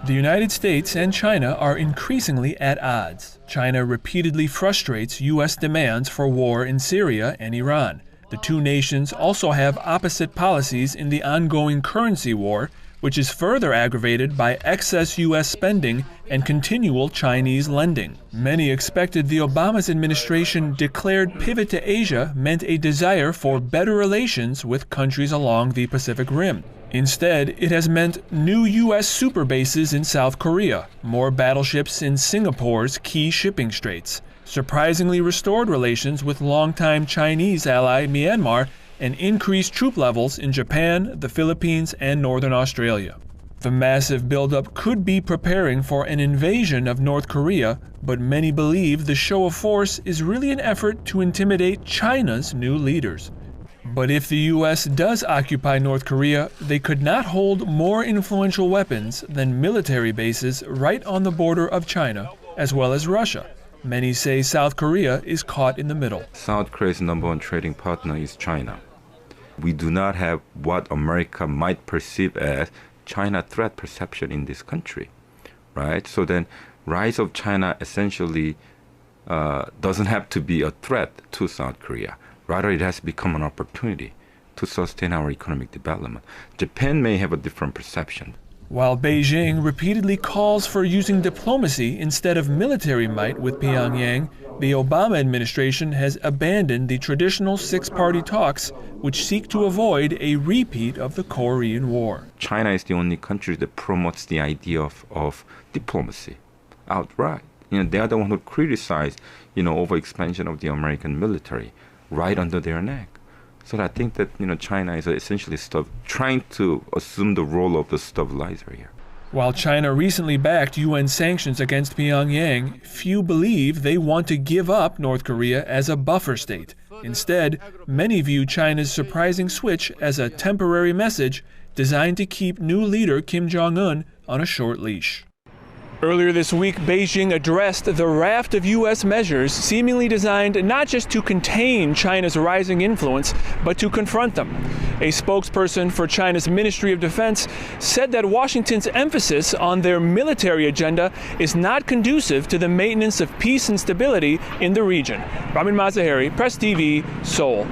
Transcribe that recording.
The United States and China are increasingly at odds. China repeatedly frustrates U.S. demands for war in Syria and Iran. The two nations also have opposite policies in the ongoing currency war, which is further aggravated by excess U.S. spending and continual Chinese lending. Many expected the Obama administration declared pivot to Asia meant a desire for better relations with countries along the Pacific Rim. Instead, it has meant new U.S. super bases in South Korea, more battleships in Singapore's key shipping straits, surprisingly restored relations with longtime Chinese ally Myanmar, and increased troop levels in Japan, the Philippines, and Northern Australia. The massive buildup could be preparing for an invasion of North Korea, but many believe the show of force is really an effort to intimidate China's new leaders. But if the U.S. does occupy North Korea, they could not hold more influential weapons than military bases right on the border of China, as well as Russia. Many say South Korea is caught in the middle. South Korea's number one trading partner is China. We do not have what America might perceive as China threat perception in this country, right? So then rise of China essentially doesn't have to be a threat to South Korea. Rather, it has become an opportunity to sustain our economic development. Japan may have a different perception. While Beijing repeatedly calls for using diplomacy instead of military might with Pyongyang, the Obama administration has abandoned the traditional six-party talks, which seek to avoid a repeat of the Korean War. China is the only country that promotes the idea of diplomacy outright. They are the one who criticize, overexpansion of the American military right under their neck. So I think that China is essentially trying to assume the role of the stabilizer here. While China recently backed UN sanctions against Pyongyang, few believe they want to give up North Korea as a buffer state. Instead, many view China's surprising switch as a temporary message designed to keep new leader Kim Jong-un on a short leash. Earlier this week, Beijing addressed the raft of U.S. measures seemingly designed not just to contain China's rising influence, but to confront them. A spokesperson for China's Ministry of Defense said that Washington's emphasis on their military agenda is not conducive to the maintenance of peace and stability in the region. Ramin Mazaheri, Press TV, Seoul.